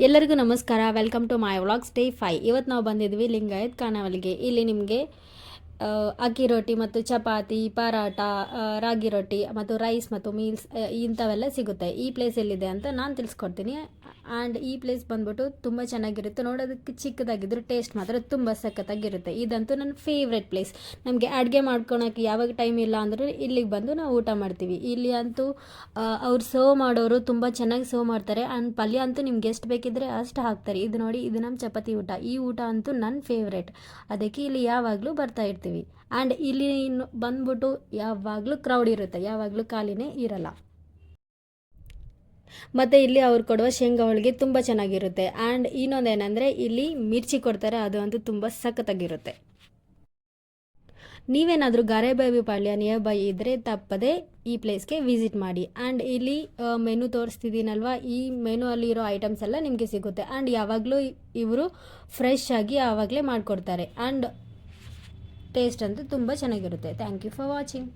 ಎಲ್ಲರಿಗೂ ನಮಸ್ಕಾರ. Welcome to my vlogs day 5. ಇವತ್ತು ನಾವು ಬಂದಿದ್ವಿ ಲಿಂಗಾಯತ್ ಖಾನಾವಳಿಗೆ. ಇಲ್ಲಿ ನಿಮಗೆ ಅಕ್ಕಿ ರೊಟ್ಟಿ ಮತ್ತು ಚಪಾತಿ, ಪರಾಟ, ರಾಗಿ ರೊಟ್ಟಿ ಮತ್ತು ರೈಸ್ ಮತ್ತು ಮೀಲ್ಸ್ ಇಂಥವೆಲ್ಲ ಸಿಗುತ್ತೆ. ಈ ಪ್ಲೇಸ್ ಎಲ್ಲಿದೆ ಅಂತ ನಾನು ತಿಳಿಸ್ಕೊಡ್ತೀನಿ. ಆ್ಯಂಡ್ ಈ ಪ್ಲೇಸ್ ಬಂದ್ಬಿಟ್ಟು ತುಂಬ ಚೆನ್ನಾಗಿರುತ್ತೆ. ನೋಡೋದಕ್ಕೆ ಚಿಕ್ಕದಾಗಿದ್ದರೂ ಟೇಸ್ಟ್ ಮಾತ್ರ ತುಂಬ ಸಖತ್ತಾಗಿರುತ್ತೆ. ಇದಂತೂ ನನ್ನ ಫೇವ್ರೆಟ್ ಪ್ಲೇಸ್. ನಮಗೆ ಅಡುಗೆ ಮಾಡ್ಕೊಳಕ್ಕೆ ಯಾವಾಗ ಟೈಮ್ ಇಲ್ಲ ಅಂದರೂ ಇಲ್ಲಿಗೆ ಬಂದು ನಾವು ಊಟ ಮಾಡ್ತೀವಿ. ಇಲ್ಲಿ ಅಂತೂ ಅವ್ರು ಸರ್ವ್ ಮಾಡೋರು ತುಂಬ ಚೆನ್ನಾಗಿ ಸರ್ವ್ ಮಾಡ್ತಾರೆ. ಆ್ಯಂಡ್ ಪಲ್ಯ ಅಂತೂ ನಿಮ್ಗೆ ಎಷ್ಟು ಬೇಕಿದ್ದರೆ ಅಷ್ಟು ಹಾಕ್ತಾರೆ. ಇದು ನೋಡಿ, ಇದು ನಮ್ಮ ಚಪಾತಿ ಊಟ. ಈ ಊಟ ಅಂತೂ ನನ್ನ ಫೇವ್ರೆಟ್. ಅದಕ್ಕೆ ಇಲ್ಲಿ ಯಾವಾಗಲೂ ಬರ್ತಾ ಇರ್ತೀವಿ. ಆ್ಯಂಡ್ ಇಲ್ಲಿ ಬಂದ್ಬಿಟ್ಟು ಯಾವಾಗಲೂ ಕ್ರೌಡ್ ಇರುತ್ತೆ, ಯಾವಾಗಲೂ ಖಾಲಿನೇ ಇರಲ್ಲ. ಮತ್ತು ಇಲ್ಲಿ ಅವ್ರು ಕೊಡುವ ಶೇಂಗಾ ಹೋಳಿಗೆ ತುಂಬ ಚೆನ್ನಾಗಿರುತ್ತೆ. ಆ್ಯಂಡ್ ಇನ್ನೊಂದೇನೆಂದರೆ ಇಲ್ಲಿ ಮಿರ್ಚಿ ಕೊಡ್ತಾರೆ, ಅದು ಅಂತೂ ತುಂಬ ಸಖತ್ತಾಗಿರುತ್ತೆ. ನೀವೇನಾದರೂ ಗಾರೆಬಾವಿ ಪಾಳ್ಯ ನಿಯರ್ ಬೈ ಇದ್ದರೆ ತಪ್ಪದೆ ಈ ಪ್ಲೇಸ್ಗೆ ವಿಸಿಟ್ ಮಾಡಿ. ಆ್ಯಂಡ್ ಇಲ್ಲಿ ಮೆನು ತೋರಿಸ್ತಿದ್ದೀನಲ್ವ, ಈ ಮೆನು ಅಲ್ಲಿರೋ ಐಟಮ್ಸ್ ಎಲ್ಲ ನಿಮಗೆ ಸಿಗುತ್ತೆ. ಆ್ಯಂಡ್ ಯಾವಾಗಲೂ ಇವರು ಫ್ರೆಶ್ ಆಗಿ ಆವಾಗಲೇ ಮಾಡಿಕೊಡ್ತಾರೆ. ಆ್ಯಂಡ್ ಟೇಸ್ಟ್ ಅಂತೂ ತುಂಬ ಚೆನ್ನಾಗಿರುತ್ತೆ. Thank you for watching.